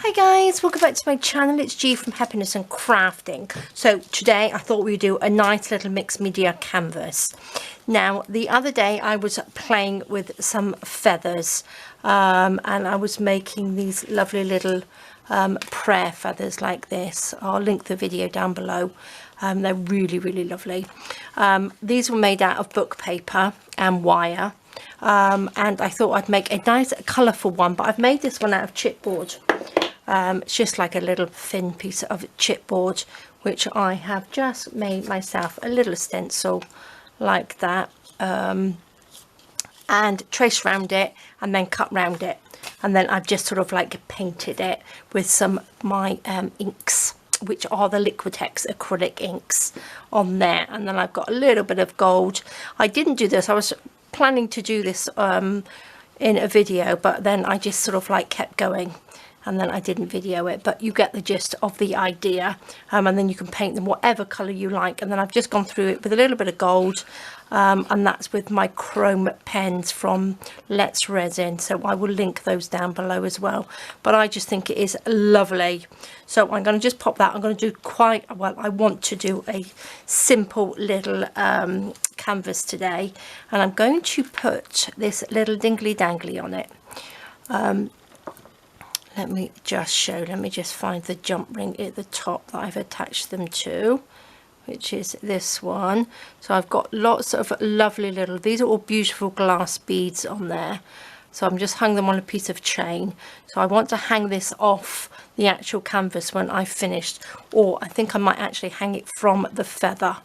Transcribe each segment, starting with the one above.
Hi guys, welcome back to my channel. It's G from Happiness and Crafting. So today I thought we'd do a nice little mixed media canvas. Now the other day I was playing with some feathers and I was making these lovely little prayer feathers like this. I'll link the video down below. They're really lovely. These were made out of book paper and wire. And I thought I'd make a nice colourful one, but I've made this one out of chipboard. It's just like a little thin piece of chipboard, which I have just made myself a little stencil like that, and traced around it and then cut round it, and then I've just sort of like painted it with some my inks, which are the Liquitex acrylic inks on there, and then I've got a little bit of gold. I didn't do this, I was planning to do this in a video, but then I just sort of like kept going and then I didn't video it, but you get the gist of the idea. And then you can paint them whatever colour you like, and then I've just gone through it with a little bit of gold, and that's with my chrome pens from Let's Resin, so I will link those down below as well. But I just think it is lovely, so I'm going to just pop that. I'm going to do quite well. I want to do a simple little canvas today, and I'm going to put this little dingly dangly on it. Let me just show, let me just find the jump ring at the top that I've attached them to, which is this one. So I've got lots of lovely little, these are all beautiful glass beads on there. So I'm just hung them on a piece of chain. So I want to hang this off the actual canvas when I've finished, or I think I might actually hang it from the feather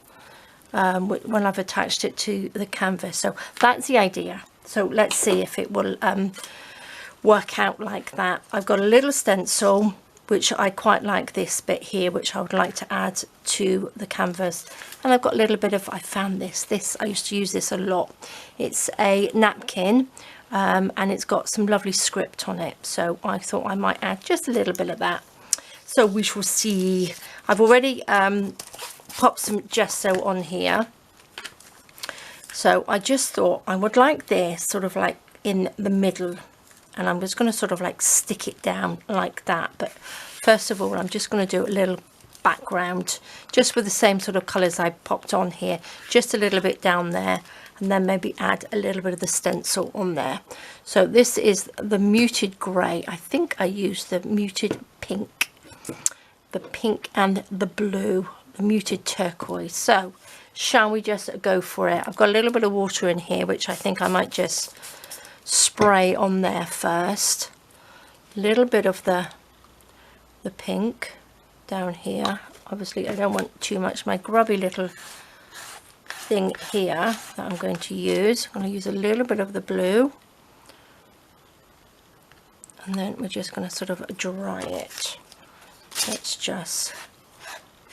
when I've attached it to the canvas. So that's the idea. So let's see if it will work out like that. I've got a little stencil, which I quite like this bit here, which I would like to add to the canvas. And I've got a little bit of, I found this, I used to use this a lot. It's a napkin, and it's got some lovely script on it. So I thought I might add just a little bit of that. So we shall see. I've already popped some gesso on here. So I just thought I would like this sort of like in the middle, and I'm just going to sort of like stick it down like that. But first of all, I'm just going to do a little background just with the same sort of colours I popped on here, just a little bit down there, and then maybe add a little bit of the stencil on there. So this is the muted grey. I think I used the muted pink, the pink and the blue, the muted turquoise. So shall we just go for it? I've got a little bit of water in here, which I think I might just spray on there first. A little bit of the pink down here. Obviously I don't want too much. My grubby little thing here that I'm going to use, I'm going to use a little bit of the blue, and then we're just going to sort of dry it. Let's just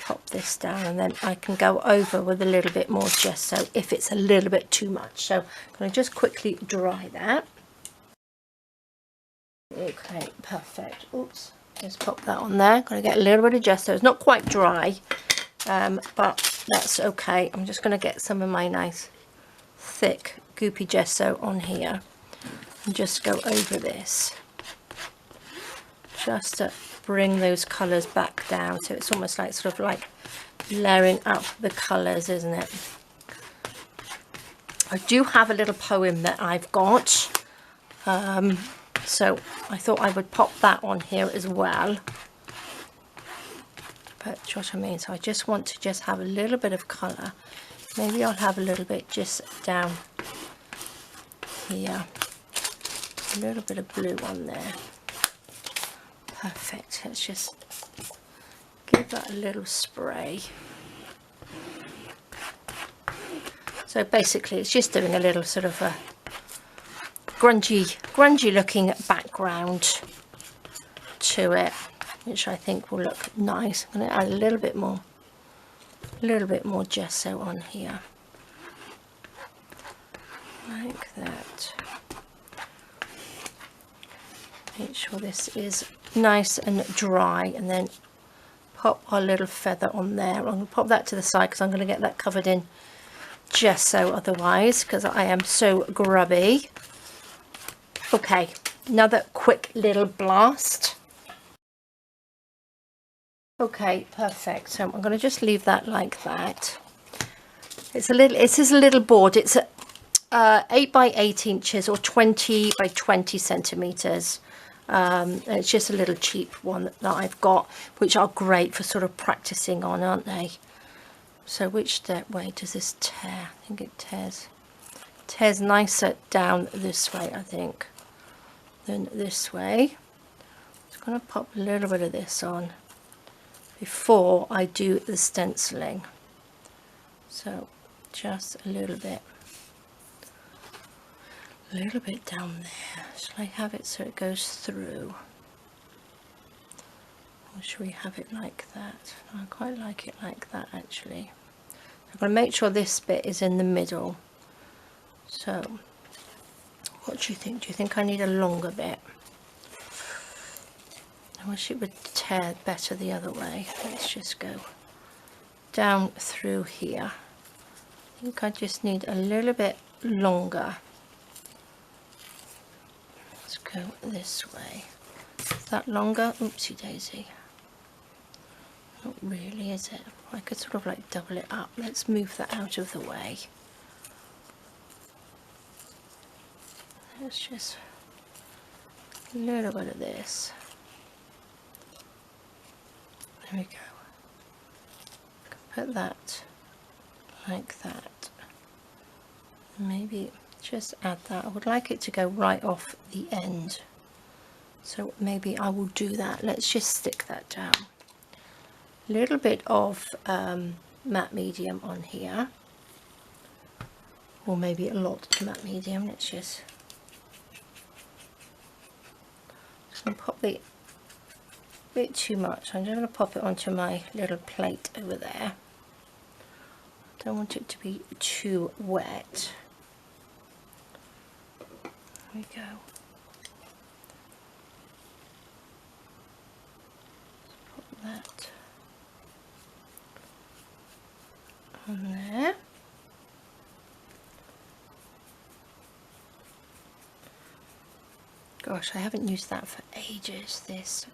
pop this down, and then I can go over with a little bit more gesso if it's a little bit too much. So I'm going to just quickly dry that. Okay, perfect. Oops, just pop that on there. Going to get a little bit of gesso. It's not quite dry, but that's okay. I'm just going to get some of my nice thick goopy gesso on here and just go over this, just to bring those colours back down. So it's almost like sort of like layering up the colours, isn't it? I do have a little poem that I've got, so I thought I would pop that on here as well. But you know what I mean? So I just want to just have a little bit of colour. Maybe I'll have a little bit just down here, a little bit of blue on there. Perfect. Let's just give that a little spray. So basically it's just doing a little sort of a grungy looking background to it, which I think will look nice. I'm going to add a little bit more gesso on here like that. Make sure this is nice and dry, and then pop our little feather on there. I'm going to pop that to the side because I'm going to get that covered in gesso otherwise, because I am so grubby. Okay, another quick little blast. Okay, perfect. So I'm going to just leave that like that. It's a little, it is a little board. It's a 8 by 8 inches or 20 by 20 centimeters. And it's just a little cheap one that I've got, which are great for sort of practicing on, aren't they? So which way does this tear? I think it tears nicer down this way, I think, than this way. I'm going to pop a little bit of this on before I do the stenciling. So just a little bit down there. Shall I have it so it goes through? Or should we have it like that? I quite like it like that actually. I'm going to make sure this bit is in the middle. So what do you think? Do you think I need a longer bit? I wish it would tear better the other way. Let's just go down through here. I think I just need a little bit longer. Let's go this way. Is that longer? Oopsie daisy. Not really, is it? I could sort of like double it up. Let's move that out of the way. Let's just a little bit of this. There we go. Put that like that. Maybe just add that. I would like it to go right off the end. So maybe I will do that. Let's just stick that down. A little bit of matte medium on here. Or maybe a lot of matte medium. Let's just pop the bit too much. I'm just going to pop it onto my little plate over there. Don't want it to be too wet. There we go. Put that on there. Gosh, I haven't used that for ages, this.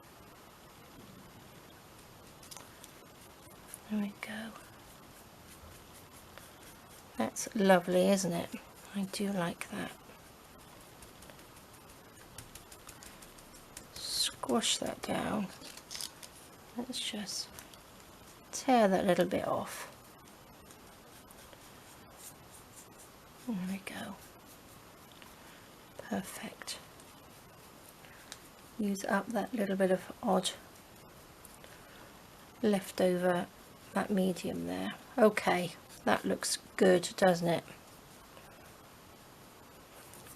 There we go. That's lovely, isn't it? I do like that. Squash that down. Let's just tear that little bit off. There we go. Perfect. Use up that little bit of odd leftover matte medium there. Okay, that looks good, doesn't it?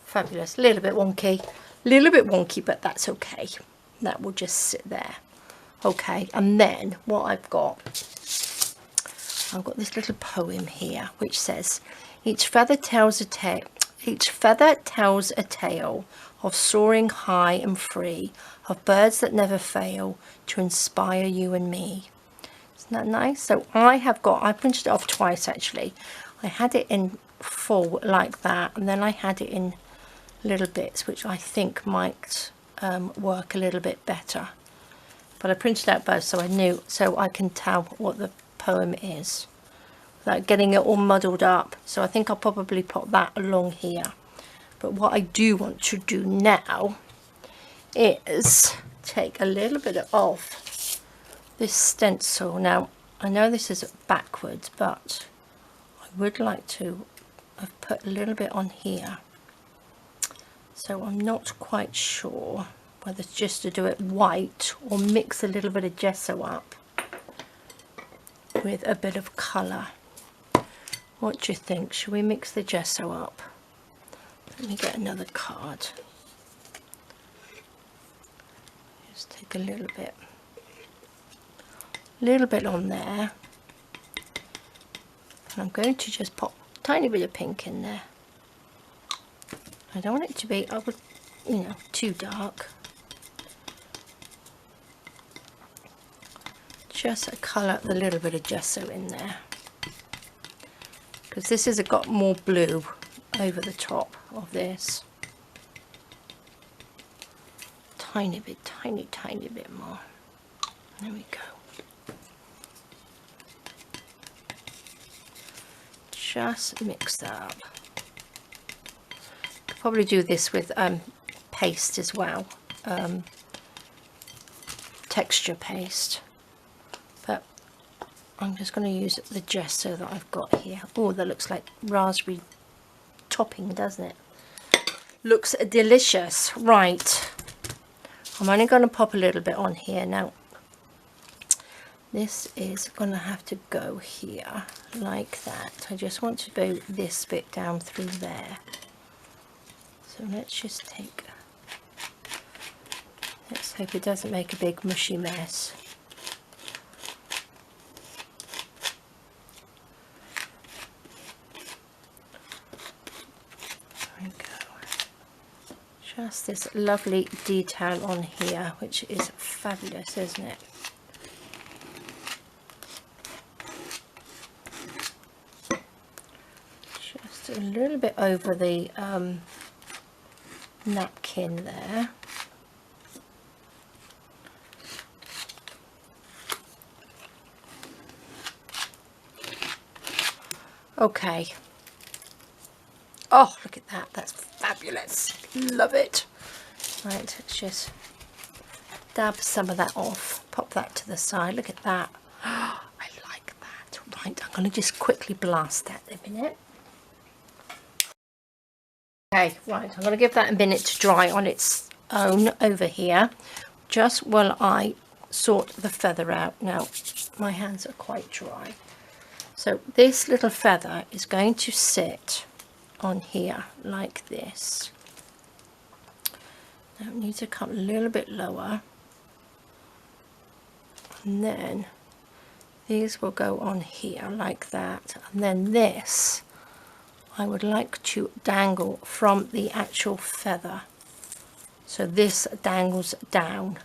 Fabulous. A little bit wonky, but that's okay. That will just sit there. Okay, and then what I've got this little poem here which says, each feather tells a tale of soaring high and free, of birds that never fail to inspire you and me. Isn't that nice? So I printed it off twice actually. I had it in full like that, and then I had it in little bits which I think might work a little bit better. But I printed out both so I can tell what the poem is without getting it all muddled up. So I think I'll probably put that along here. But what I do want to do now is take a little bit of this stencil. Now I know this is backwards, but I would like to have put a little bit on here. So I'm not quite sure whether it's just to do it white or mix a little bit of gesso up with a bit of colour. What do you think? Should we mix the gesso up? Let me get another card. Just take a little bit on there. And I'm going to just pop a tiny bit of pink in there. I don't want it to be, too dark. Just colour a little bit of gesso in there, because this has got more blue over the top of this. Tiny bit more. There we go. just mix that up. Could probably do this with paste as well, texture paste, but I'm just going to use the gesso that I've got here. Oh, that looks like raspberry topping, doesn't it? Looks delicious. Right, I'm only going to pop a little bit on here now. This is going to have to go here like that. I just want to go this bit down through there. So let's just take, let's hope it doesn't make a big mushy mess. There we go. Just this lovely detail on here, which is fabulous, isn't it? Just a little bit over the napkin there. Okay. Oh, look at that. That's fabulous. Love it. Right, let's just dab some of that off. Pop that to the side. Look at that. Oh, I like that. Right, I'm going to just quickly blast that a minute. Okay, right, I'm going to give that a minute to dry on its own over here, just while I sort the feather out. Now, my hands are quite dry. So this little feather is going to sit on here like this. Now it needs to come a little bit lower. And then these will go on here like that. And then this, I would like to dangle from the actual feather. So this dangles down.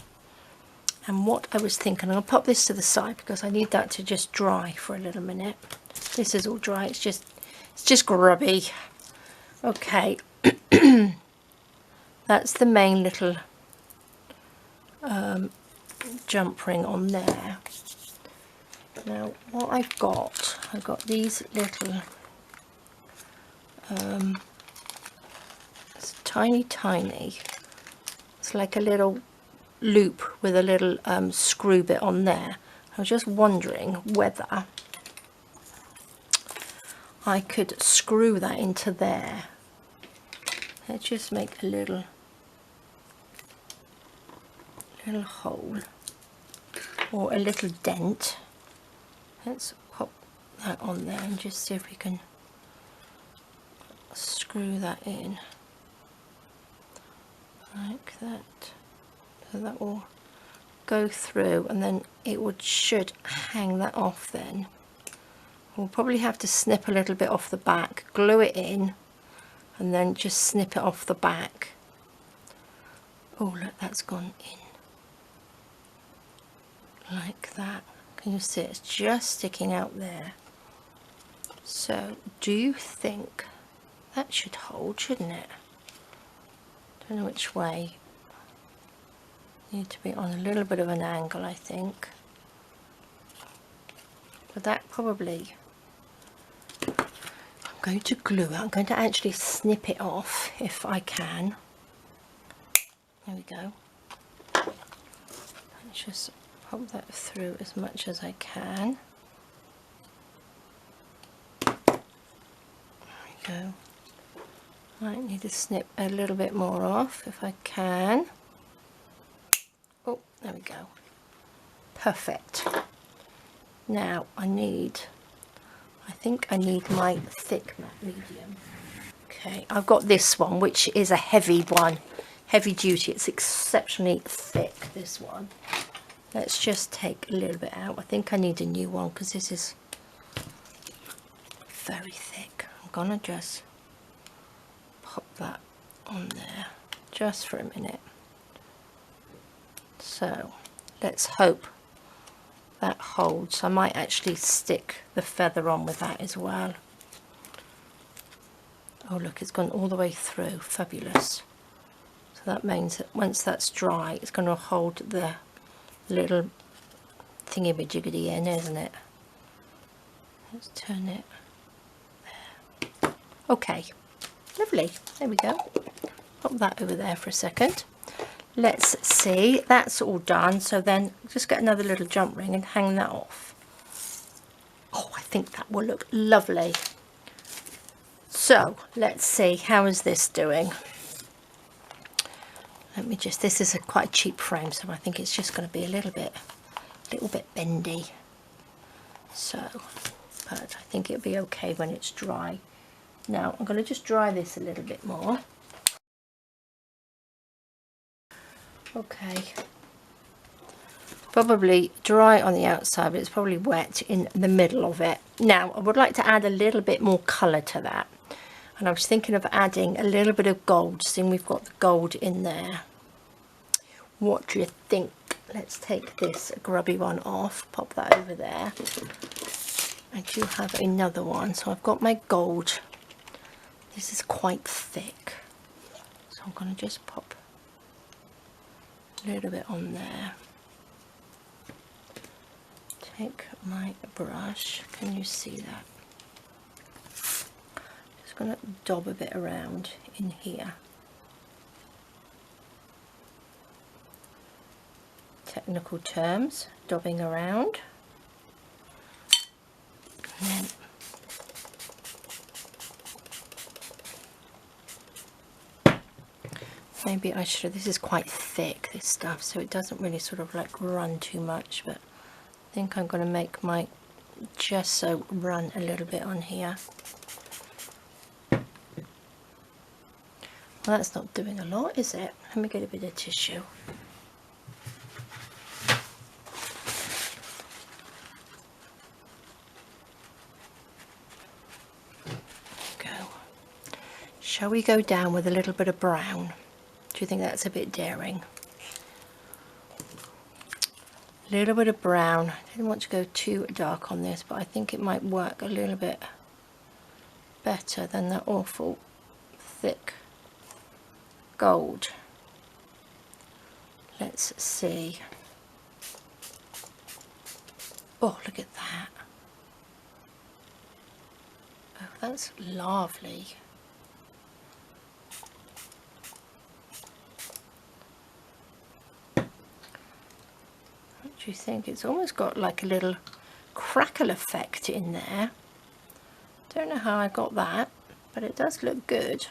And what I was thinking, I'm going to pop this to the side because I need that to just dry for a little minute. This is all dry, it's just grubby. Okay, that's the main little jump ring on there. Now what I've got these little it's tiny, it's like a little loop with a little screw bit on there. I was just wondering whether I could screw that into there. Let's just make a little hole or a little dent. Let's pop that on there and just see if we can screw that in like that. So that will go through, and then it should hang that off then. We'll probably have to snip a little bit off the back, glue it in, and then just snip it off the back. Oh look, that's gone in. Like that. Can you see it's just sticking out there? So, do you think that should hold, shouldn't it? Don't know which way. Need to be on a little bit of an angle, I think. But that probably, I'm going to glue it. I'm going to actually snip it off if I can. There we go. Let's just pop that through as much as I can. There we go. I need to snip a little bit more off if I can. Oh, there we go. Perfect. Now I think I need my thick matte medium. Okay, I've got this one, which is a heavy one, heavy duty. It's exceptionally thick, this one. Let's just take a little bit out. I think I need a new one because this is very thick. I'm gonna just pop that on there just for a minute. So let's hope that holds. I might actually stick the feather on with that as well. Oh look, it's gone all the way through. Fabulous. So that means that once that's dry, it's going to hold the little thingy-majiggity in, isn't it? Let's turn it there. Okay, lovely, there we go. Pop that over there for a second. Let's see, that's all done. So then just get another little jump ring and hang that off. Oh, I think that will look lovely. So let's see, how is this doing? Let me just, this is a quite cheap frame, so I think it's just going to be a little bit bendy. So, but I think it'll be okay when it's dry. Now I'm going to just dry this a little bit more. Okay. Probably dry on the outside, but it's probably wet in the middle of it. Now I would like to add a little bit more colour to that. And I was thinking of adding a little bit of gold, seeing we've got the gold in there. What do you think? Let's take this grubby one off, pop that over there. I do have another one, so I've got my gold. This is quite thick, so I'm going to just pop a little bit on there. Take my brush, can you see that? Just going to dob a bit around in here. Technical terms, dobbing around. And then maybe I should, this is quite thick, this stuff, so it doesn't really sort of like run too much, but I think I'm going to make my gesso run a little bit on here. Well, that's not doing a lot, is it? Let me get a bit of tissue. Shall we go down with a little bit of brown? Do you think that's a bit daring? A little bit of brown. I didn't want to go too dark on this, but I think it might work a little bit better than the awful thick gold. Let's see. Oh, look at that. Oh, that's lovely. What do you think? It's almost got like a little crackle effect in there. Don't know how I got that, but it does look good.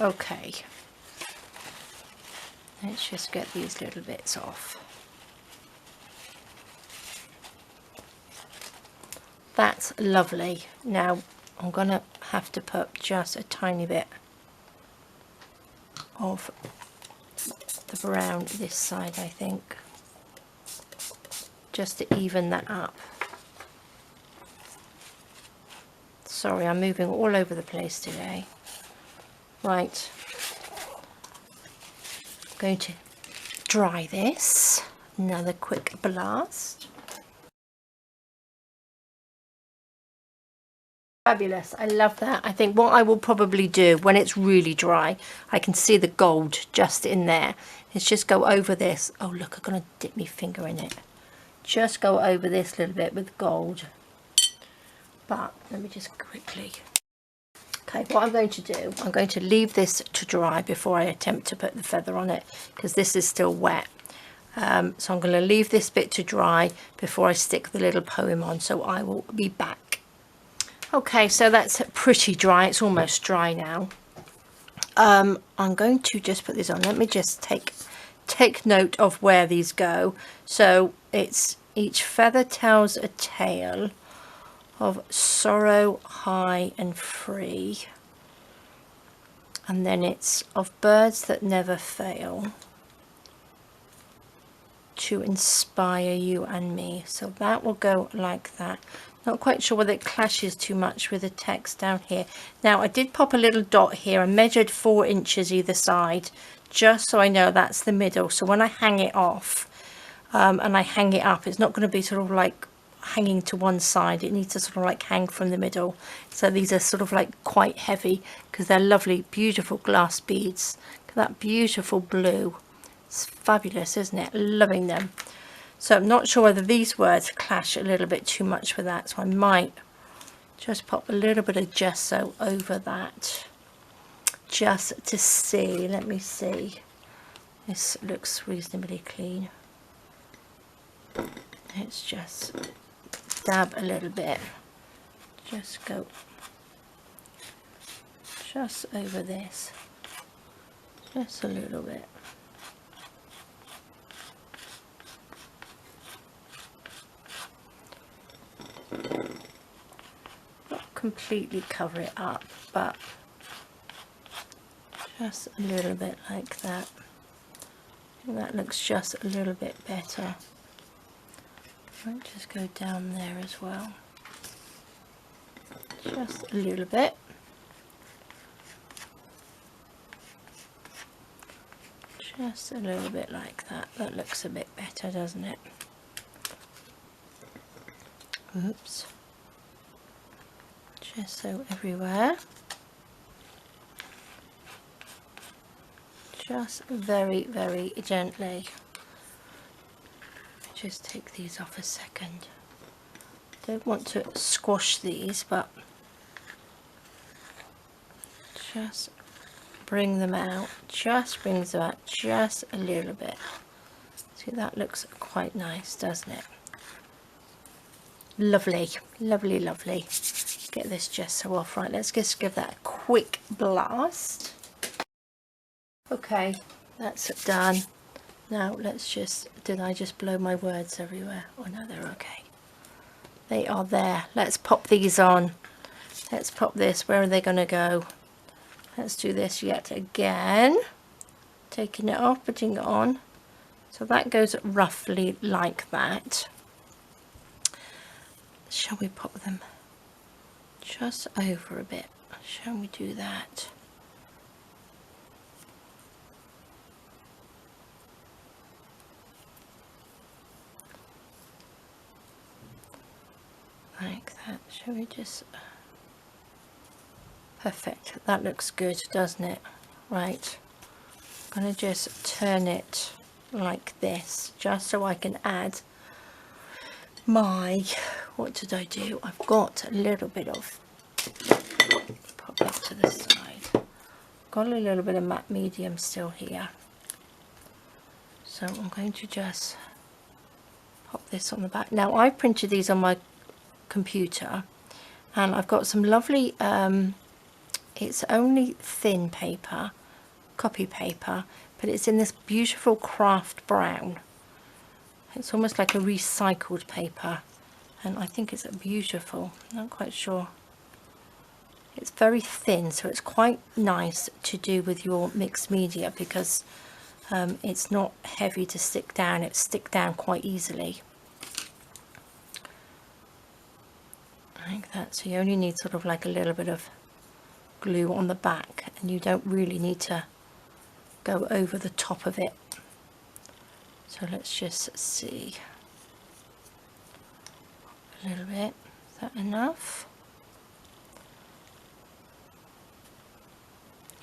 Okay, let's just get these little bits off. That's lovely. Now I'm gonna have to put just a tiny bit of the brown this side, I think, just to even that up. Sorry, I'm moving all over the place today. Right, I'm going to dry this, another quick blast. Fabulous, I love that. I think what I will probably do when it's really dry, I can see the gold just in there, is just go over this. Oh look, I'm going to dip my finger in it. Just go over this little bit with gold. But let me just quickly. Okay, what I'm going to do, I'm going to leave this to dry before I attempt to put the feather on it, because this is still wet. So I'm going to leave this bit to dry before I stick the little poem on, so I will be back. Okay, so that's pretty dry. It's almost dry now. I'm going to just put this on. Let me just take note of where these go. So it's each feather tells a tale of sorrow high and free, and then it's of birds that never fail to inspire you and me. So that will go like that. Not quite sure whether it clashes too much with the text down here. Now I did pop a little dot here. I measured 4 inches either side, just so I know that's the middle. So when I hang it off and I hang it up, it's not going to be sort of like hanging to one side. It needs to sort of like hang from the middle. So these are sort of like quite heavy because they're lovely, beautiful glass beads. Look at that beautiful blue. It's fabulous, isn't it? Loving them. So I'm not sure whether these words clash a little bit too much with that, so I might just pop a little bit of gesso over that, just to see. Let me see. This looks reasonably clean. Let's just dab a little bit. Just go just over this. Just a little bit. Not completely cover it up, but just a little bit like that. And that looks just a little bit better. Might just go down there as well. Just a little bit. Just a little bit like that. That looks a bit better, doesn't it? Oops. Gesso everywhere. Just very, very gently. Just take these off a second. Don't want to squash these, but just bring them out. Just brings them out just a little bit. See, that looks quite nice, doesn't it? Lovely, lovely, lovely. Get this gesso off. Right, let's just give that a quick blast. Okay, that's done. Now let's just, did I just blow my words everywhere? Oh no, they're okay. They are there. Let's pop these on. Let's pop this. Where are they going to go? Let's do this yet again. Taking it off, putting it on. So that goes roughly like that. Shall we pop them just over a bit? Shall we do that? Like that. Shall we just... Perfect. That looks good, doesn't it? Right. I'm going to just turn it like this, just so I can add my... What did I do? I've got a little bit of... Pop that to the side. Got a little bit of matte medium still here. So I'm going to just pop this on the back. Now I've printed these on my computer, and I've got some lovely it's only thin paper, copy paper, but it's in this beautiful craft brown. It's almost like a recycled paper, and I think it's beautiful. I'm not quite sure. It's very thin, so it's quite nice to do with your mixed media, because it's not heavy to stick down. It sticks down quite easily. Like that. So you only need sort of like a little bit of glue on the back, and you don't really need to go over the top of it. So let's just see. A little bit. Is that enough?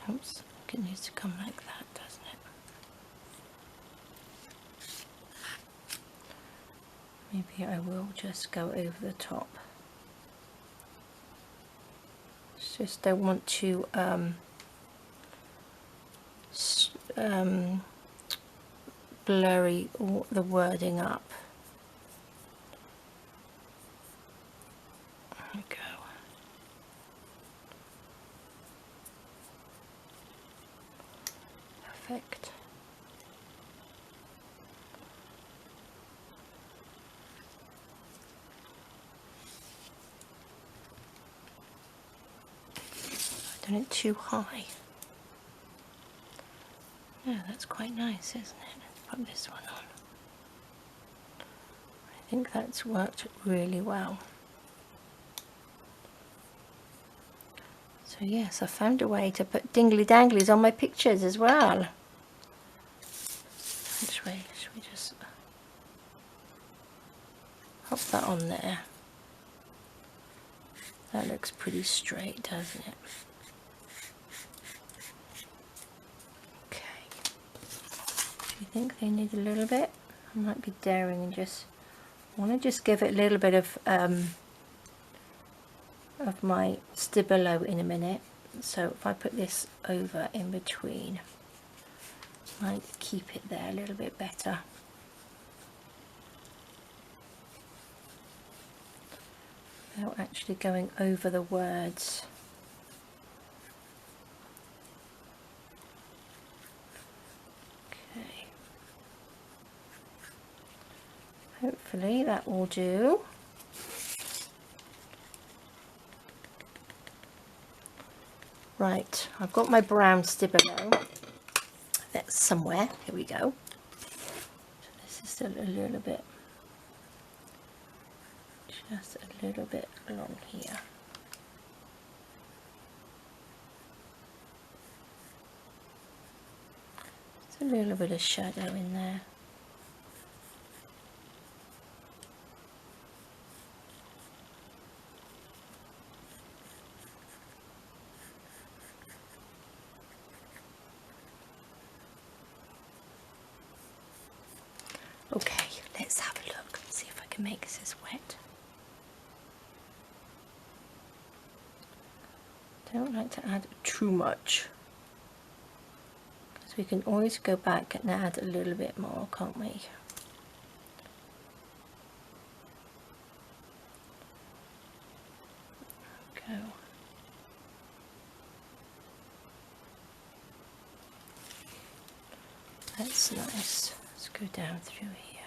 Oops, it needs to come like that, doesn't it? Maybe I will just go over the top. It's just I want to blurry all the wording up. There we go. Perfect. I've done it too high. Yeah, that's quite nice, isn't it? Let's put this one on. I think that's worked really well. So yes, I found a way to put dingly danglies on my pictures as well. Which way? Should we just pop that on there? That looks pretty straight, doesn't it? Okay. Do you think they need a little bit? I might be daring and just want to just give it a little bit of my Stabilo in a minute. So if I put this over in between, I might keep it there a little bit better. Without actually going over the words. Okay. Hopefully that will do. Right, I've got my brown Stabilo. That's somewhere. Here we go. So this is still a little bit, just a little bit along here. Just a little bit of shadow in there. Okay, let's have a look, see if I can make this as wet. Don't like to add too much, because we can always go back and add a little bit more, can't we? Go. That's nice. Let's go down through here.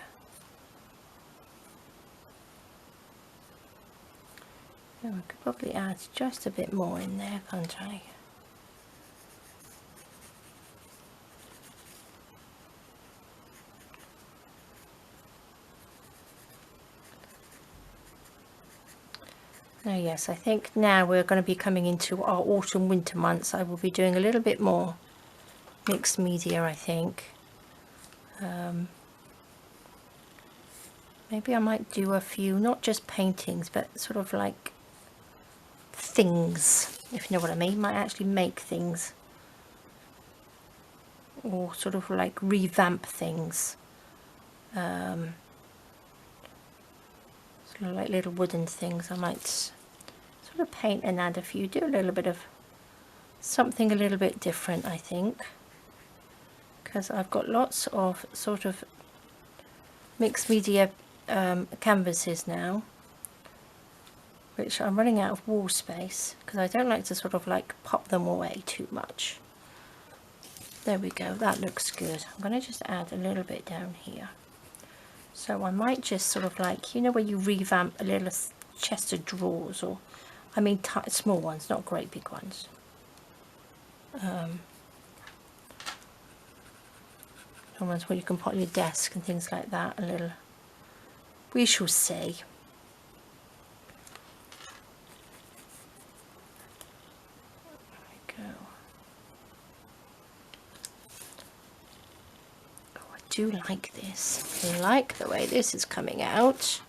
Oh, I could probably add just a bit more in there, can't I? Oh yes, I think now we're going to be coming into our autumn winter months. I will be doing a little bit more mixed media, I think. Maybe I might do a few, not just paintings, but sort of like things, if you know what I mean. Might actually make things, or sort of like revamp things. Sort of like little wooden things. I might sort of paint and add a few, do a little bit of something a little bit different, I think, because I've got lots of sort of mixed media canvases now, which I'm running out of wall space, because I don't like to sort of like pop them away too much. There we go, that looks good. I'm going to just add a little bit down here. So I might just sort of like, you know, where you revamp a little chest of drawers, or I mean small ones, not great big ones. Ones where you can put on your desk and things like that, a little. We shall see. There we go. Oh, I do like this. I like the way this is coming out.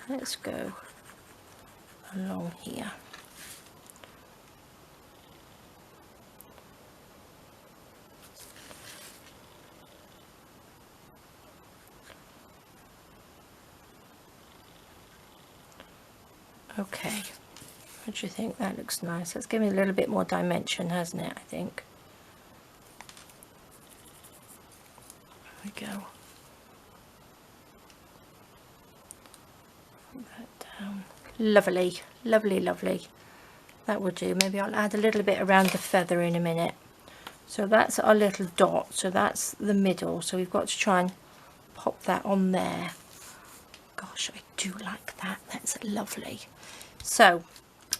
Let's go along here. Okay, what do you think? That looks nice. That's giving a little bit more dimension, hasn't it, I think? There we go. Put that down. Lovely, lovely, lovely. That will do. Maybe I'll add a little bit around the feather in a minute. So that's our little dot, so that's the middle. So we've got to try and pop that on there. Gosh, I do like that. That's lovely. So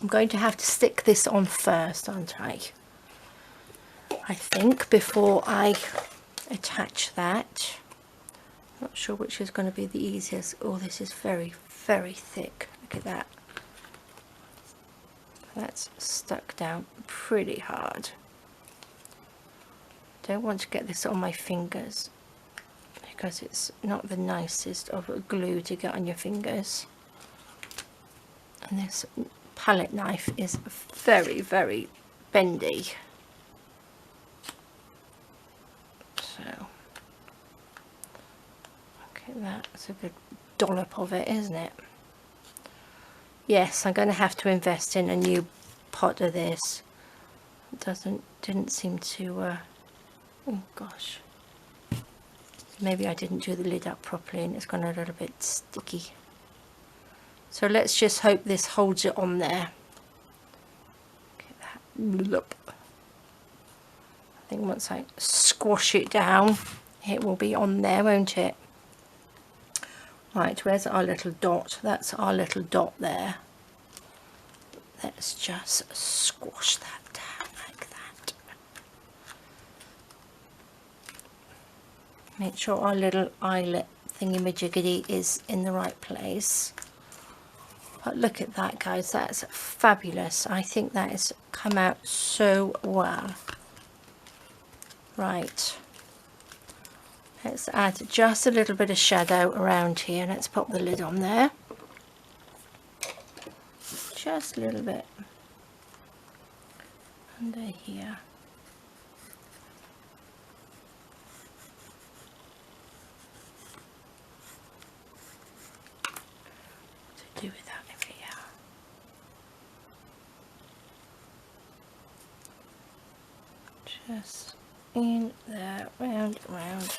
I'm going to have to stick this on first, aren't I? I think, before I attach that. Not sure which is going to be the easiest. Oh, this is very, very thick. Look at that. That's stuck down pretty hard. Don't want to get this on my fingers, because it's not the nicest of glue to get on your fingers. And this palette knife is very, very bendy. So, Look at that, it's a good dollop of it, isn't it? Yes, I'm going to have to invest in a new pot of this. It didn't seem to, oh gosh. Maybe I didn't do the lid up properly and it's gone a little bit sticky. So let's just hope this holds it on there. Look. I think once I squash it down, it will be on there, won't it? Right, where's our little dot? That's our little dot there. Let's just squash that down like that. Make sure our little eyelet thingy-majiggity is in the right place. But look at that, guys, that's fabulous. I think that has come out so well. Right, let's add just a little bit of shadow around here. Let's pop the lid on there. Just a little bit under here. What to do with that over here? Just in there, round, round.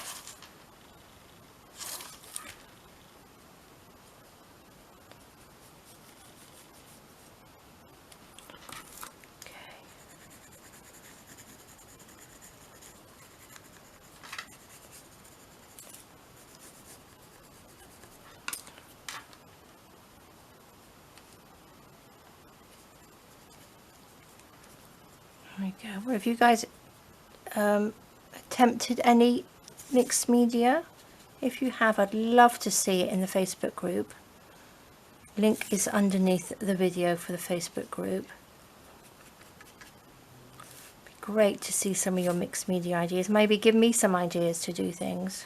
There we go. Well, have you guys attempted any mixed media? If you have, I'd love to see it in the Facebook group. Link is underneath the video for the Facebook group. Be great to see some of your mixed media ideas. Maybe give me some ideas to do things.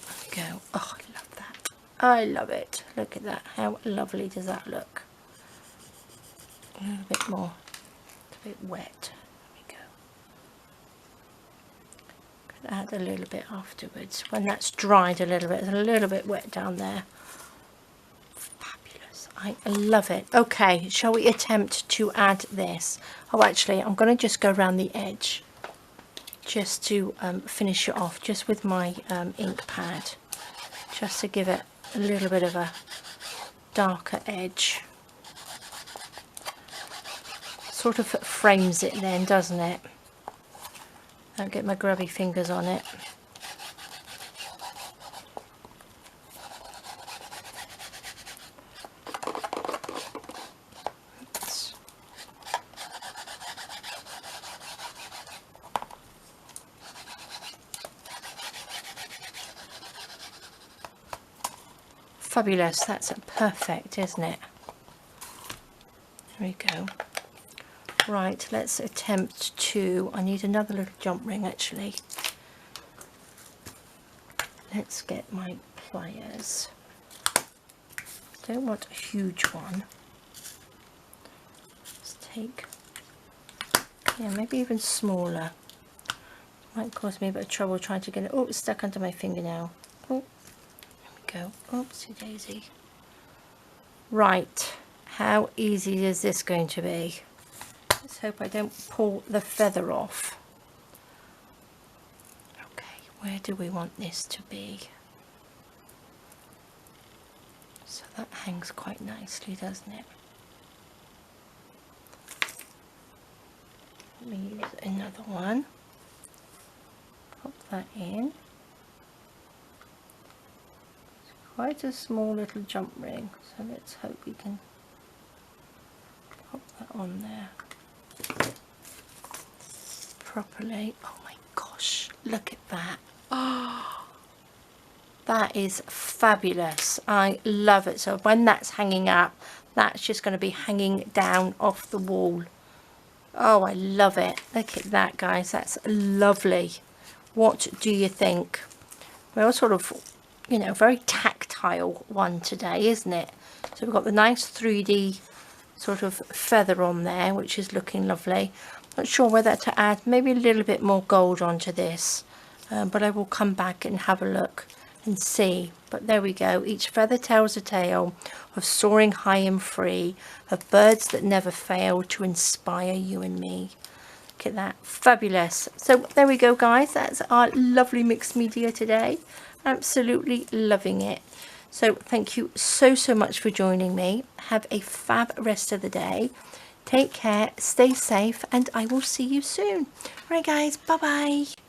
There we go. Oh, I love that. I love it. Look at that. How lovely does that look? A little bit more. It's a bit wet. Add a little bit afterwards when that's dried a little bit. It's a little bit wet down there. Fabulous. I love it. Okay, shall we attempt to add this? Oh, actually, I'm going to just go around the edge just to finish it off, just with my ink pad, just to give it a little bit of a darker edge. Sort of frames it then, doesn't it? Don't get my grubby fingers on it. Oops. Fabulous, that's perfect, isn't it? There we go. Right, let's attempt to, I need another little jump ring actually. Let's get my pliers. Don't want a huge one. Let's take, yeah, maybe even smaller. Might cause me a bit of trouble trying to get it. Oh, it's stuck under my finger now. Oh, there we go. Oopsie daisy. Right, how easy is this going to be? Let's hope I don't pull the feather off. Okay, where do we want this to be? So that hangs quite nicely, doesn't it? Let me use another one. Pop that in. It's quite a small little jump ring, so let's hope we can pop that on there properly. Oh my gosh, look at that. Oh, that is fabulous. I love it. So when that's hanging up, that's just going to be hanging down off the wall. Oh, I love it. Look at that, guys. That's lovely. What do you think? We're sort of, you know, very tactile one today, isn't it? So we've got the nice 3D sort of feather on there, which is looking lovely. Not sure whether to add maybe a little bit more gold onto this. but I will come back and have a look and see. But there we go. Each feather tells a tale of soaring high and free, of birds that never fail to inspire you and me. Look at that. Fabulous. So there we go, guys. That's our lovely mixed media today. Absolutely loving it. So thank you so much for joining me. Have a fab rest of the day. Take care, stay safe, and I will see you soon. All right, guys. Bye-bye.